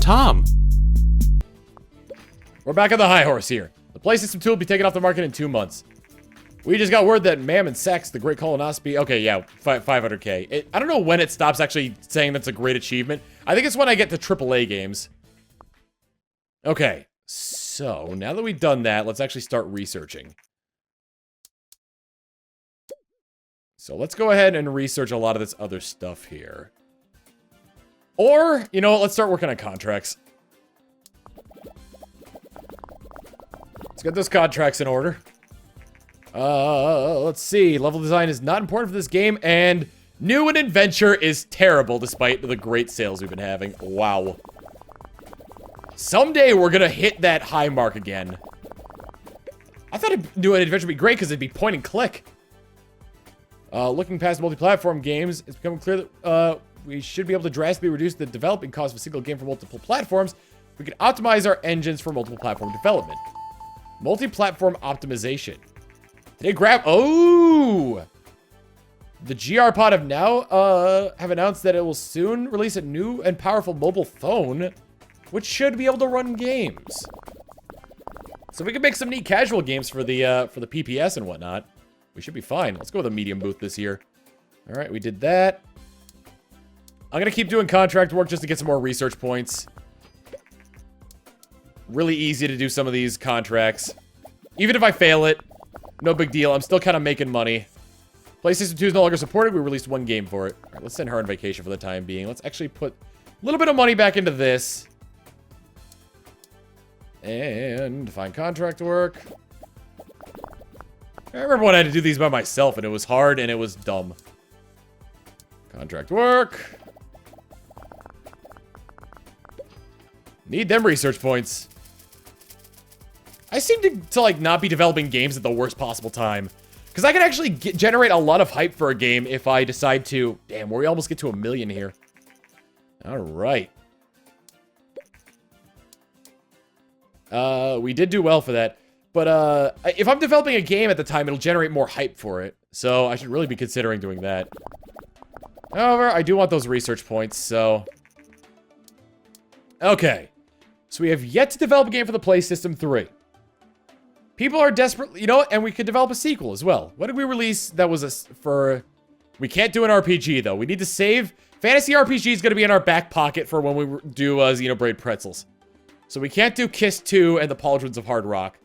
Tom. We're back on the high horse here. The Play System 2 will be taken off the market in 2 months. We just got word that Mammon Sex, the Great Colonoscopy... Okay, yeah, 500K. I don't know when it stops actually saying that's a great achievement. I think it's when I get to AAA games. Okay, so now that we've done that, let's actually start researching. So let's go ahead and research a lot of this other stuff here. Or, you know what, let's start working on contracts. Let's get those contracts in order. Let's see. Level design is not important for this game, and new and adventure is terrible despite the great sales we've been having. Wow. Someday we're gonna hit that high mark again. I thought new and adventure would be great because it'd be point and click. Looking past multi-platform games, it's becoming clear that we should be able to drastically reduce the developing cost of a single game for multiple platforms. We can optimize our engines for multiple platform development. Multi-platform optimization. Today grab... Oh! The GR Pod have now have announced that it will soon release a new and powerful mobile phone, which should be able to run games. So we can make some neat casual games for the PPS and whatnot. We should be fine. Let's go with a medium booth this year. All right, we did that. I'm gonna keep doing contract work just to get some more research points. Really easy to do some of these contracts. Even if I fail it, no big deal. I'm still kind of making money. PlayStation 2 is no longer supported. We released 1 game for it. All right, let's send her on vacation for the time being. Let's actually put a little bit of money back into this. And find contract work. I remember when I had to do these by myself, and it was hard, and it was dumb. Contract work. Need them research points. I seem to like, not be developing games at the worst possible time. Because I can actually generate a lot of hype for a game if I decide to... Damn, we almost get to 1 million here. Alright. We did do well for that. But, if I'm developing a game at the time, it'll generate more hype for it. So, I should really be considering doing that. However, I do want those research points, so... Okay. So, we have yet to develop a game for the Play System 3. People are desperate... You know what? And we could develop a sequel as well. What did we release that was for... We can't do an RPG, though. We need to save... Fantasy RPG is going to be in our back pocket for when we do Xenoblade Pretzels. So, we can't do Kiss 2 and the Pauldrons of Hard Rock.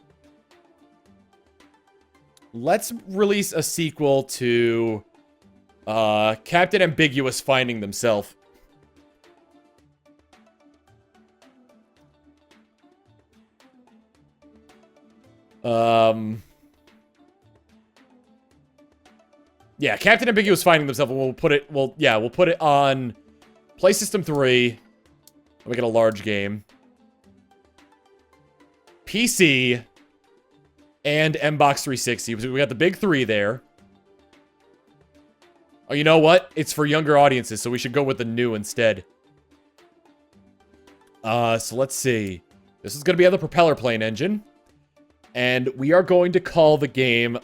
Let's release a sequel to Captain Ambiguous Finding Themself. Yeah, Captain Ambiguous Finding Themself. We'll put it. We'll put it on Play System 3. We'll make it a large game. PC. And Xbox 360. We got the big 3 there. Oh, you know what? It's for younger audiences, so we should go with the new instead. So let's see. This is going to be on the propeller plane engine. And we are going to call the game,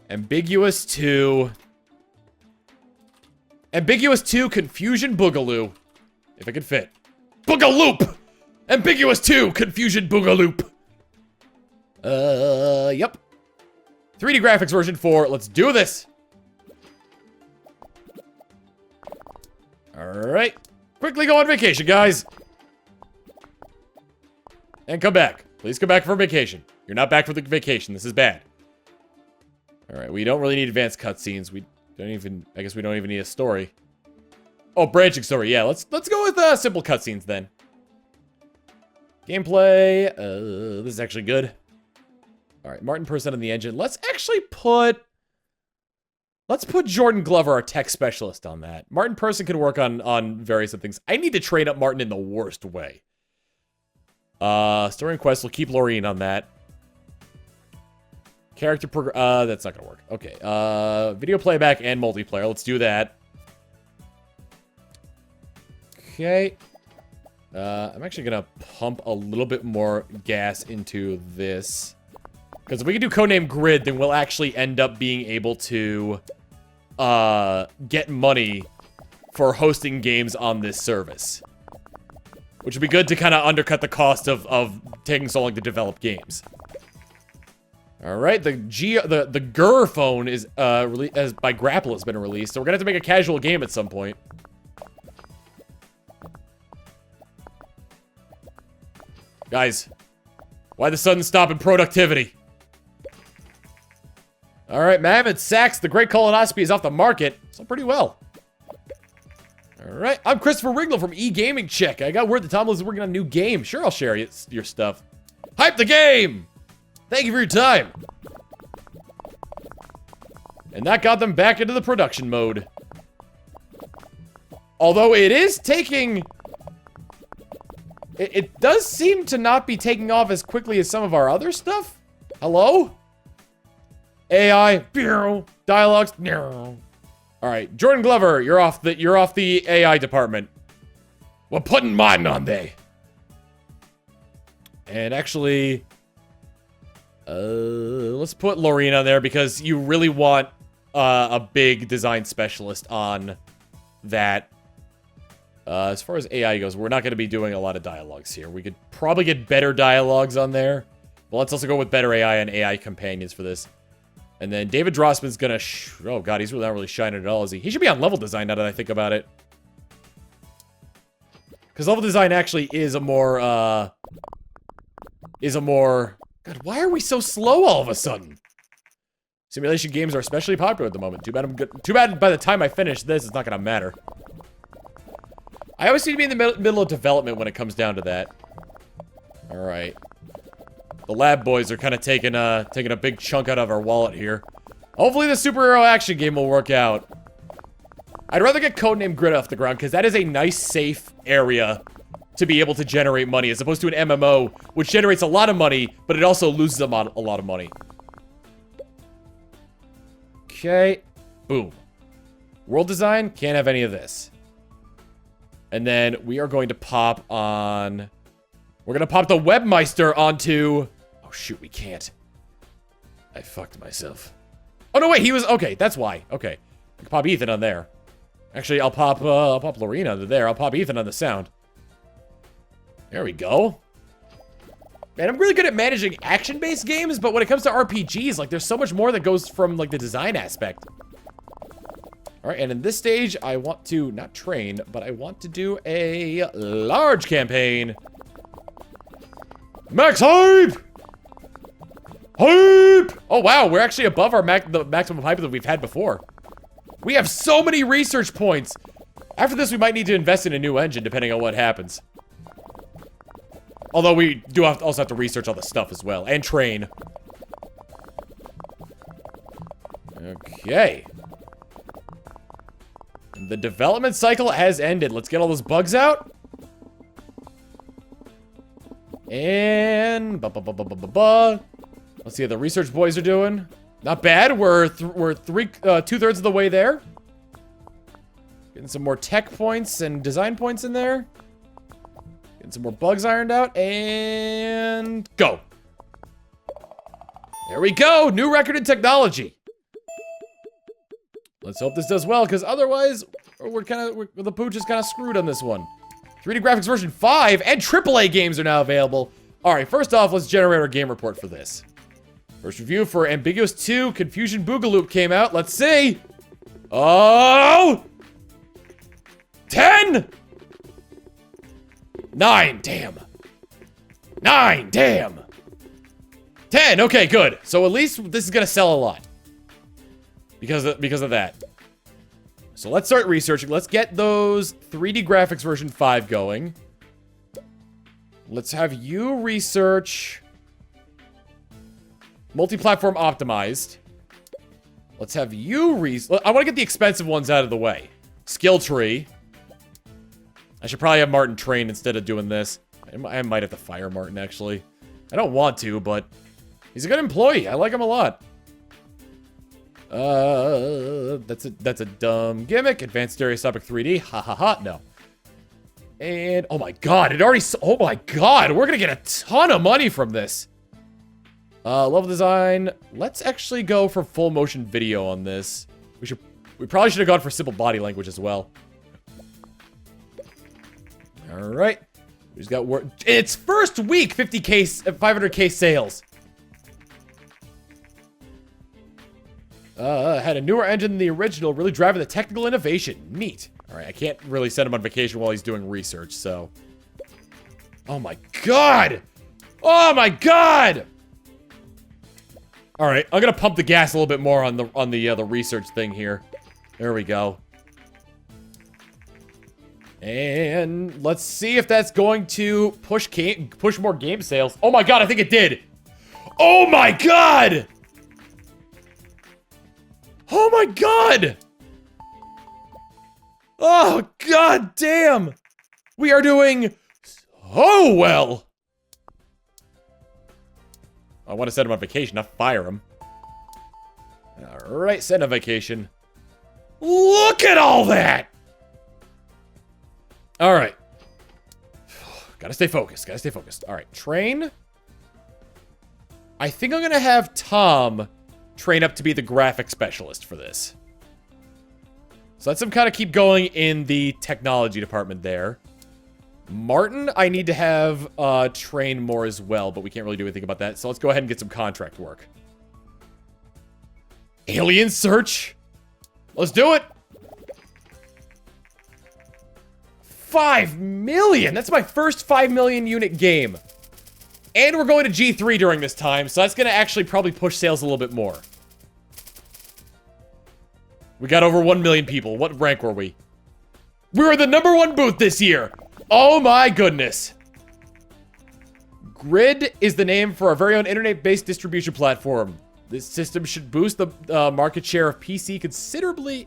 Ambiguous 2. Ambiguous 2 Confusion Boogaloop. If it could fit. Boogaloop! Ambiguous 2 Confusion Boogaloop. Yep. 3D graphics version 4. Let's do this. Alright. Quickly go on vacation, guys. And come back. Please come back for vacation. You're not back for the vacation. This is bad. Alright, we don't really need advanced cutscenes. We don't even... I guess we don't even need a story. Oh, branching story. Yeah, let's go with simple cutscenes then. Gameplay. This is actually good. Alright, Martin Person on the engine. Let's actually put... Let's put Jordan Glover, our tech specialist, on that. Martin Person can work on various other things. I need to train up Martin in the worst way. Story and quest, we'll keep Laureen on that. Character that's not gonna work. Okay, video playback and multiplayer. Let's do that. Okay. I'm actually gonna pump a little bit more gas into this. Because if we can do Codename Grid, then we'll actually end up being able to, get money for hosting games on this service. Which would be good to kind of undercut the cost of taking so long to develop games. Alright, the GUR phone is by Grapple has been released, so we're gonna have to make a casual game at some point. Guys, why the sudden stop in productivity? Alright, Mammoth Sacks, the Great Colonoscopy is off the market, so pretty well. Alright, I'm Christopher Ringle from eGaming Check. I got word that Tumblr is working on a new game. Sure, I'll share your stuff. Hype the game! Thank you for your time. And that got them back into the production mode. Although it is taking... It does seem to not be taking off as quickly as some of our other stuff. Hello? AI, dialogues, alright, Jordan Glover, you're off the AI department. We're putting mine on there. And actually, let's put Lorena there because you really want a big design specialist on that. As far as AI goes, we're not going to be doing a lot of dialogues here. We could probably get better dialogues on there. But let's also go with better AI and AI companions for this. And then David Drossman's gonna oh god, he's really not really shining at all, is he? He should be on level design now that I think about it. Because level design actually is a more, God, why are we so slow all of a sudden? Simulation games are especially popular at the moment. Too bad by the time I finish this, it's not gonna matter. I always seem to be in the middle of development when it comes down to that. Alright. The lab boys are kind of taking a big chunk out of our wallet here. Hopefully the superhero action game will work out. I'd rather get Codename Grid off the ground, because that is a nice, safe area to be able to generate money, as opposed to an MMO, which generates a lot of money, but it also loses a lot of money. Okay. Boom. World design, can't have any of this. And then we are going to pop on... We're going to pop the Webmeister onto... Oh, shoot, we can't. I fucked myself. Oh, no, wait, he was... Okay, that's why. Okay. I can pop Ethan on there. Actually, I'll pop Lorena under there. I'll pop Ethan on the sound. There we go. Man, I'm really good at managing action-based games, but when it comes to RPGs, like, there's so much more that goes from, like, the design aspect. Alright, and in this stage, I want to, not train, but I want to do a large campaign. Max hype! Hype! Oh, wow, we're actually above our the maximum hype that we've had before. We have so many research points. After this, we might need to invest in a new engine, depending on what happens. Although we do also have to research all the stuff as well, and train. Okay. The development cycle has ended. Let's get all those bugs out. And... Let's see how the research boys are doing. Not bad. We're two-thirds of the way there. Getting some more tech points and design points in there. Getting some more bugs ironed out. And... Go. There we go. New record in technology. Let's hope this does well, because otherwise, the pooch is kind of screwed on this one. 3D graphics version 5 and AAA games are now available. Alright, first off, let's generate our game report for this. First review for Ambiguous 2, Confusion Boogaloop came out. Let's see. Oh! 10! 9, damn. 9, damn. 10, okay, good. So at least this is gonna sell a lot. Because of that. So let's start researching. Let's get those 3D graphics version 5 going. Let's have you research multi-platform optimized. Let's have you I want to get the expensive ones out of the way. Skill tree. I should probably have Martin train instead of doing this. I might have to fire Martin, actually. I don't want to, but he's a good employee. I like him a lot. That's a dumb gimmick. Advanced stereoscopic 3D. Ha ha ha. No. And oh my god, oh my god, we're gonna get a ton of money from this. Level design. Let's actually go for full motion video on this. We probably should have gone for simple body language as well. All right. We just got work. It's first week, 500K sales. Had a newer engine than the original, really driving the technical innovation. Neat. All right, I can't really send him on vacation while he's doing research, so. Oh my god! Oh my god! All right, I'm gonna pump the gas a little bit more on the research thing here. There we go. And let's see if that's going to push more game sales. Oh my god, I think it did. Oh my god! Oh my god! Oh god damn! We are doing so well! I want to send him on vacation, not fire him. Alright, send him on vacation. Look at all that! Alright. Gotta stay focused, gotta stay focused. Alright, train. I think I'm gonna have Tom train up to be the graphic specialist for this. So let's him kind of keep going in the technology department there. Martin, I need to have train more as well, but we can't really do anything about that. So let's go ahead and get some contract work. Alien search. Let's do it. 5 million. That's my first 5 million unit game. And we're going to G3 during this time, so that's going to actually probably push sales a little bit more. We got over 1 million people. What rank were we? We were the #1 booth this year. Oh my goodness. Grid is the name for our very own internet-based distribution platform. This system should boost the market share of PC considerably.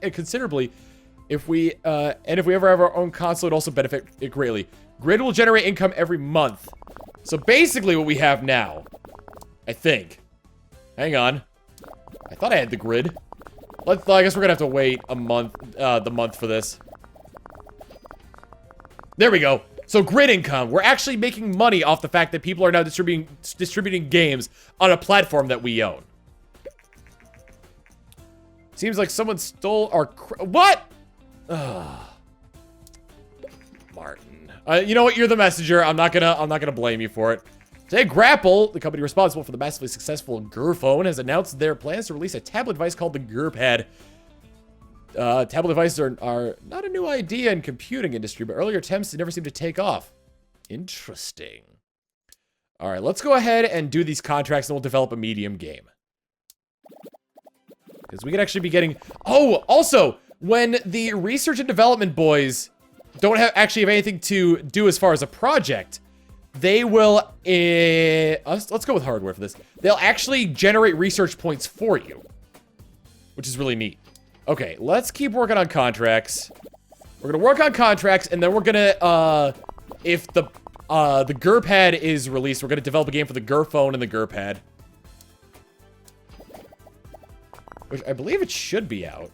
If we ever have our own console, it'd also benefit it greatly. Grid will generate income every month. So basically what we have now, I think. Hang on. I thought I had the grid. I guess we're gonna have to wait a month, the month for this. There we go. So grid income. We're actually making money off the fact that people are now distributing games on a platform that we own. Seems like someone stole our what? Martin. You know what? You're the messenger. I'm not gonna blame you for it. Today, Grapple, the company responsible for the massively successful Gur phone, has announced their plans to release a tablet device called the Gur Pad. Tablet devices are not a new idea in computing industry, but earlier attempts never seemed to take off. Interesting. All right, let's go ahead and do these contracts, and we'll develop a medium game. Because we could actually be getting... Oh, also, when the research and development boys don't actually have anything to do as far as a project, they will... let's go with hardware for this. They'll actually generate research points for you, which is really neat. Okay, let's keep working on contracts. We're gonna work on contracts, and then we're gonna, if the Gur Pad is released, we're gonna develop a game for the Gur phone and the Gur Pad. Which I believe it should be out.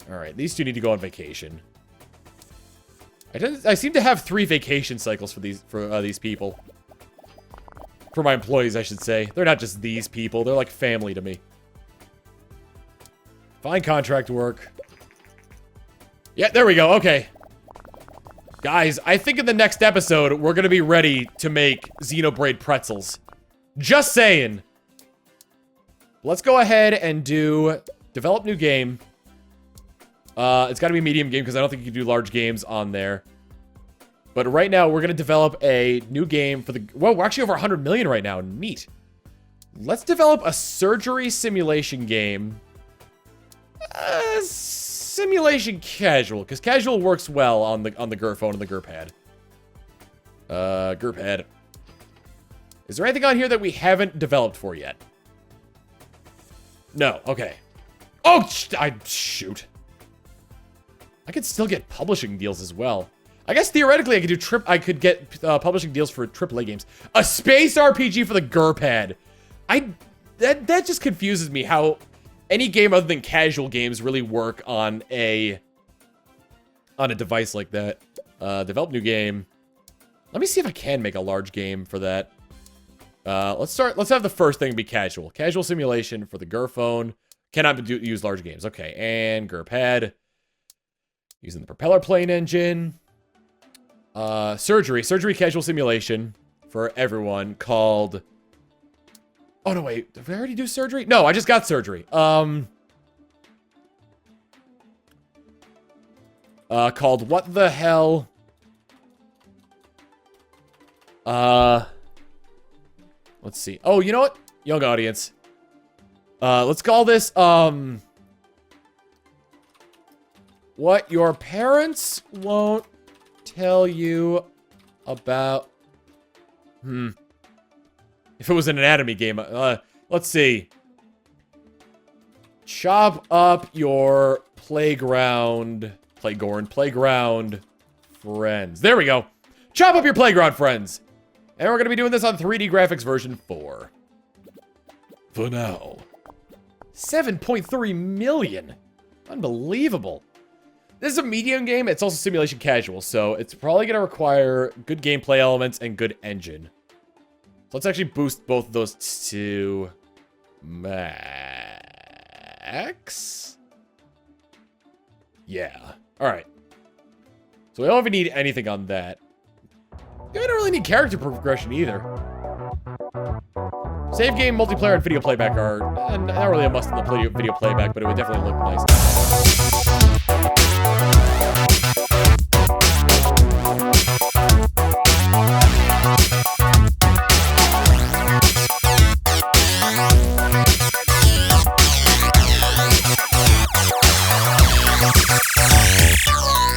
Alright, these two need to go on vacation. I seem to have 3 vacation cycles for these people. For my employees, I should say. They're not just these people, they're like family to me. Find contract work. Yeah, there we go. Okay. Guys, I think in the next episode, we're going to be ready to make Xenoblade pretzels. Just saying. Let's go ahead and do develop new game. It's got to be a medium game because I don't think you can do large games on there. But right now, we're going to develop a new game for the... Whoa, we're actually over 100 million right now. Neat. Let's develop a surgery simulation game. Simulation casual, because casual works well on the Gur phone and the Gur Pad. Gur Pad. Is there anything on here that we haven't developed for yet? No. Okay. Oh, shoot. I could still get publishing deals as well. I guess theoretically I could get publishing deals for AAA games. A space RPG for the Gur Pad. That just confuses me how any game other than casual games really work on a device like that. Develop new game. Let me see if I can make a large game for that. Let's have the first thing be casual. Casual simulation for the Gur phone. Cannot use large games. Okay, and Gur Pad. Using the propeller plane engine. Surgery casual simulation for everyone called... Oh, no, wait. Did we already do surgery? No, I just got surgery. Called What the Hell? Let's see. Oh, you know what? Young audience. Let's call this, What Your Parents Won't Tell You About... If it was an anatomy game, let's see. Chop up your playground friends. There we go. Chop up your playground friends. And we're going to be doing this on 3D graphics version 4. For now. 7.3 million. Unbelievable. This is a medium game. It's also simulation casual, so it's probably going to require good gameplay elements and good engine. So let's actually boost both of those to max. Yeah. All right. So we don't even need anything on that. We don't really need character progression either. Save game, multiplayer, and video playback are not really a must in the video playback, but it would definitely look nice.